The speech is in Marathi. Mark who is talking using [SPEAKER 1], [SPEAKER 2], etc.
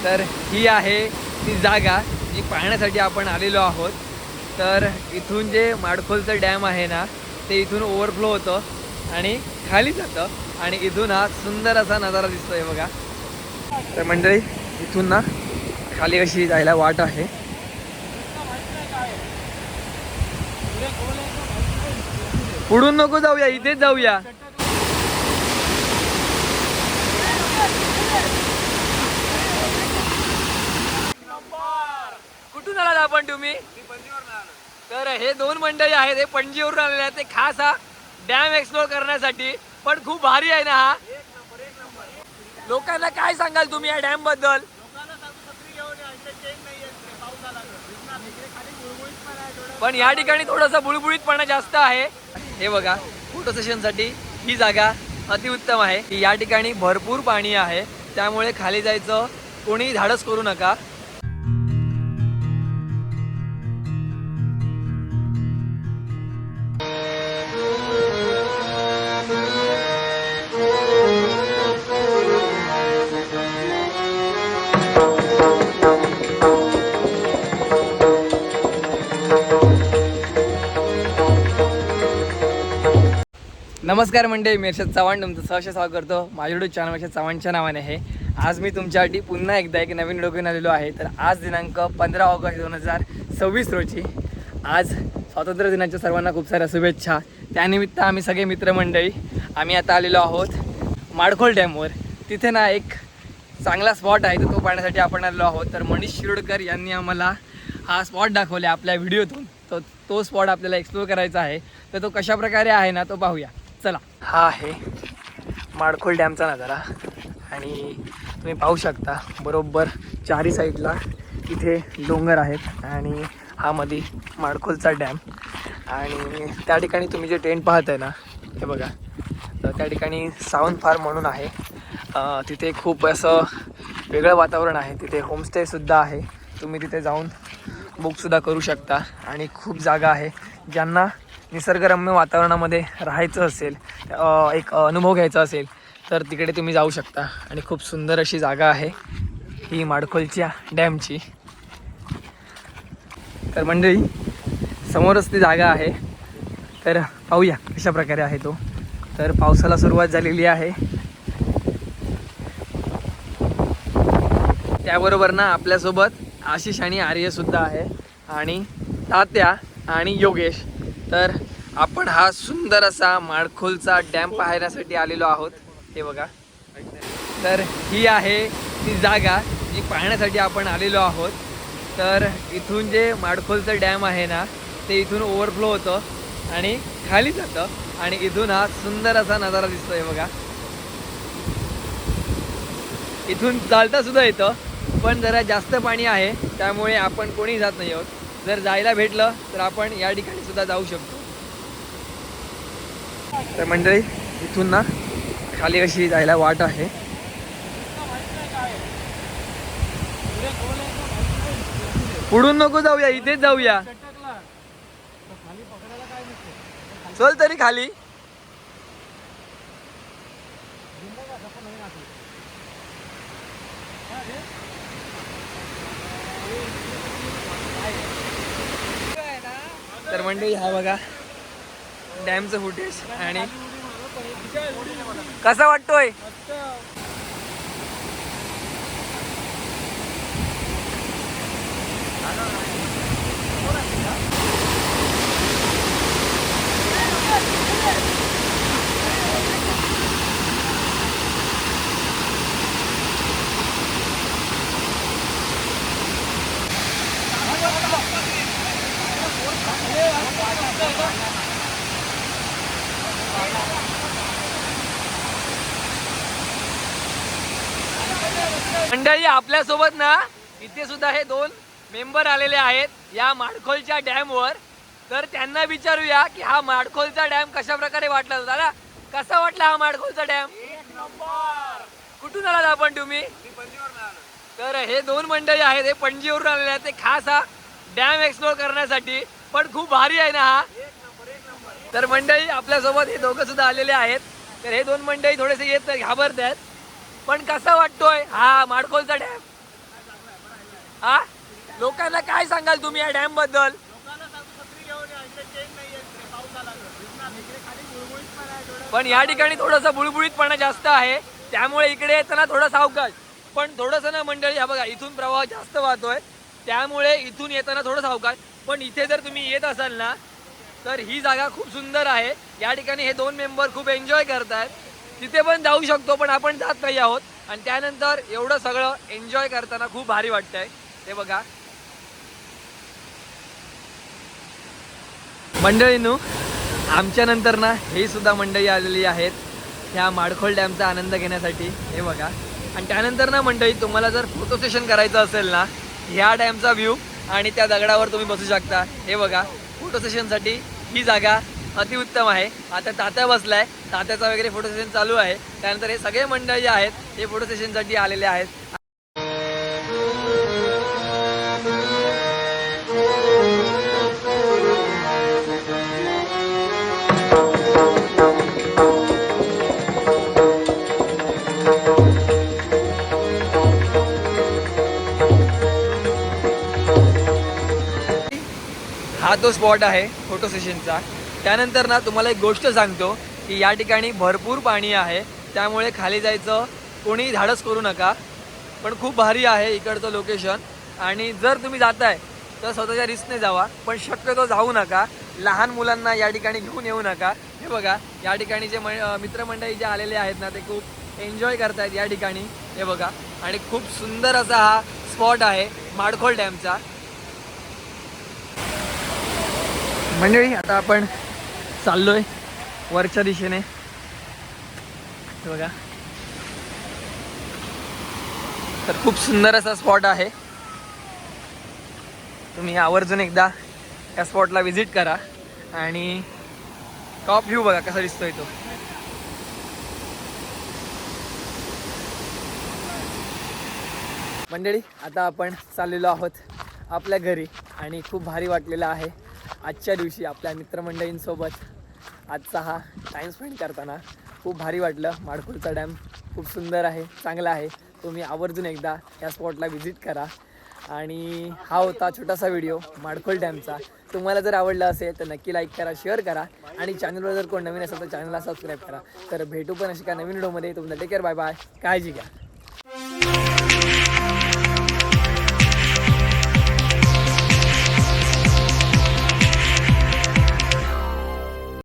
[SPEAKER 1] तर ही आहे ती जागा जी पाहण्यासाठी आपण आलेलो आहोत। तर इथून जे माडखोलचं डॅम आहे ना ते इथून ओव्हरफ्लो होतं आणि खाली जातं आणि इथून हा सुंदर असा नजारा दिसतोय बघा। तर मंडळी इथून ना खाली अशी जायला वाट आहे। पुढून नको जाऊया, इथेच जाऊया। कुठून आलात आपण तुम्ही? तर हे दोन मंडळी आहेत, हे पणजीवरून आलेले आहेत, ते खास हा डॅम एक्सप्लोर करण्यासाठी। पण खूप भारी आहे ना हा। लोकांना काय सांगाल तुम्ही या डॅम बद्दल? पण या ठिकाणी थोडासा बुळबुळीतपणा जास्त आहे। हे बघा, फोटो सेशनसाठी ही जागा अतिउत्तम आहे। या ठिकाणी भरपूर पाणी आहे, त्यामुळे खाली जायचं कोणी धाडस करू नका। नमस्कार मंडळी, मी अर्षद चव्हाण तुमचं सहर्ष स्वागत करतो माझ्या यूट्यूब चॅनल अर्षद चव्हाणच्या नावाने आहे। आज मी तुमच्यासाठी पुन्हा एकदा एक नवीन व्हिडिओ घेऊन आलेलो आहे। तर आज दिनांक 15 ऑगस्ट 2026 रोजी आज स्वातंत्र्य दिनाच्या सर्वांना खूप साऱ्या शुभेच्छा। त्यानिमित्त आम्ही सगळे मित्रमंडळी आम्ही आता आलेलो आहोत माडखोल डॅमवर। तिथे ना एक चांगला स्पॉट आहे, तर तो पाहण्यासाठी आपण आलेलो आहोत। तर मनीष शिरोडकर यांनी आम्हाला हा स्पॉट दाखवला आपल्या व्हिडिओतून, तो स्पॉट आपल्याला एक्सप्लोर करायचा आहे। तर तो कशा प्रकारे आहे ना तो पाहूया, चला। हा आहे माडखोल डॅमचा नजारा आणि तुम्ही पाहू शकता बरोबर चारी साईडला इथे डोंगर आहेत आणि हा मध्ये माडखोलचा डॅम। आणि त्या ठिकाणी तुम्ही जे टेंट पाहत आहे ना हे बघा, तर त्या ठिकाणी सावंत फार्म म्हणून आहे। तिथे खूप असं वेगळं वातावरण आहे, तिथे होमस्टेसुद्धा आहे, तुम्ही तिथे जाऊन बुकसुद्धा करू शकता। आणि खूप जागा आहे, ज्यांना निसर्गरम्य वातावरणामध्ये राहायचं असेल, एक अनुभव घ्यायचा असेल तर तिकडे तुम्ही जाऊ शकता। आणि खूप सुंदर अशी जागा आहे ही माडखोलच्या डॅमची। तर मंडळी समोरच ती जागा आहे, तर पाहूया कशा प्रकारे आहे तो। तर पावसाला सुरुवात झालेली आहे, त्याबरोबर ना आपल्यासोबत आशिष आणि आर्यसुद्धा आहे आणि तात्या आणि योगेश। तर आपण हा सुंदर असा माडखोलचा डॅम पाहण्यासाठी आलेलो आहोत, हे बघा। तर ही आहे ती जागा जी पाहण्यासाठी आपण आलेलो आहोत। तर इथून जे माडखोलचं डॅम आहे ना ते इथून ओव्हरफ्लो होतं आणि खाली जातं आणि इथून हा सुंदर असा नजारा दिसतोय बघा। इथून चालता सुद्धा येतं, पण जरा जास्त पाणी आहे त्यामुळे आपण कोणी जात नाही आहोत। जर जायला भेटलं तर आपण या ठिकाणी सुद्धा जाऊ शकतो। तर मंडळी इथून ना खाली अशी जायला वाट आहे। पुढून नको जाऊया, इथेच जाऊया। चल तरी खाली। तर मंडळी हा बघा डॅमचं फुटेज आणि कसा वाटतोय? मंडळी आपल्यासोबत ना इथे सुद्धा हे दोन मेंबर आलेले आहेत या माडखोलच्या डॅमवर। तर त्यांना विचारूया की हा माडखोलचा डॅम कशा प्रकारे वाटला। दादा कसा वाटला हा माडखोलचा डॅम?
[SPEAKER 2] एक नंबर।
[SPEAKER 1] कुठून आलात आपण तुम्ही? तर हे दोन मंडळी आहेत, हे पणजीवरून आलेले आहेत, ते खास हा डॅम एक्सप्लोर करण्यासाठी। पण खूप भारी आहे ना हा। तर मंडळी आपल्यासोबत हे दोघं सुद्धा आलेले आहेत। तर हे दोन मंडळी थोडेसे येत घाबरत आहेत, पण कसा वाटतोय हा माडखोलचा डॅम? हा लोकांना काय सांगाल तुम्ही या डॅम बद्दल? पण या ठिकाणी थोडासा बुळबुळीतपणा जास्त आहे, त्यामुळे इकडे येताना थोडा सावकाश. पण थोडंसं ना मंडळी, हा बघा इथून प्रवाह जास्त वाहतोय, त्यामुळे इथून येताना थोडं सावकाश. पण इथे जर तुम्ही येत असाल ना तर ही जागा खूप सुंदर आहे. या ठिकाणी हे 2 मेंबर खूप एन्जॉय करतायत. तिथे पण जाऊ शकतो, पण आपण जात नाही आहोत. आणि त्यानंतर एवढं सगळं एन्जॉय करताना खूप भारी वाटतंय. हे बघा मंडळींनो, आमच्या नंतर ना हे सुद्धा मंडळी आलेली आहेत ह्या माडखोल डॅमचा आनंद घेण्यासाठी. हे बघा. आणि त्यानंतर ना मंडळी, तुम्हाला जर फोटो सेशन करायचं असेल ना, ह्या डॅमचा व्ह्यू आणि त्या दगडावर तुम्ही बसू शकता. हे बघा, फोटो सेशनसाठी ही जागा अतिउत्तम आहे. आता तात्या बसलाय, तात्याचा वगैरे फोटो सेशन चालू आहे. त्यानंतर हे सगळे मंडळी आहेत हे फोटो सेशनसाठी आलेले आहेत. हा तो स्पॉट आहे फोटो सेशनचा. त्यानंतर ना तुम्हाला एक गोष्ट सांगतो की या ठिकाणी भरपूर पाणी आहे, त्यामुळे खाली जायचं कोणी धाडस करू नका. पण खूप भारी आहे इकडचं लोकेशन. आणि जर तुम्ही जाताय तर स्वतःच्या रिस्कने जावा, पण शक्यतो जाऊ नका. लहान मुलांना या ठिकाणी घेऊन येऊ नका. हे बघा, या ठिकाणी जे मित्रमंडळी जे आलेले आहेत ना, ते खूप एन्जॉय करतायत या ठिकाणी. हे बघा, आणि खूप सुंदर असा हा स्पॉट आहे माडखोल डॅमचा. मंडळी, आता आपण चाललोय वरच्या दिशेने. बघा, तर खूप सुंदर असा स्पॉट आहे. तुम्ही आवर्जून एकदा या स्पॉटला व्हिजिट करा. आणि टॉप व्ह्यू बघा कसा दिसतोय तो. मंडळी, आता आपण चाललेलो आहोत आपल्या घरी. आणि खूप भारी वाटलेलं आहे आजच्या दिवशी आपल्या मित्रमंडळींसोबत आजचा हा टाईम स्पेंड करताना. खूप भारी वाटलं. माडखोलचा डॅम खूप सुंदर आहे, चांगला आहे. तुम्ही आवर्जून एकदा या स्पॉटला व्हिजिट करा. आणि हा होता छोटासा व्हिडिओ माडखोल डॅमचा. तुम्हाला जर आवडला असेल तर नक्की लाईक करा, शेअर करा. आणि चॅनलवर जर कोण नवीन असेल तर चॅनलला सबस्क्राईब करा. तर भेटू पण अशी का नवीन व्हिडिओमध्ये. तुमचा टेक केअर, बाय बाय, काळजी घ्या.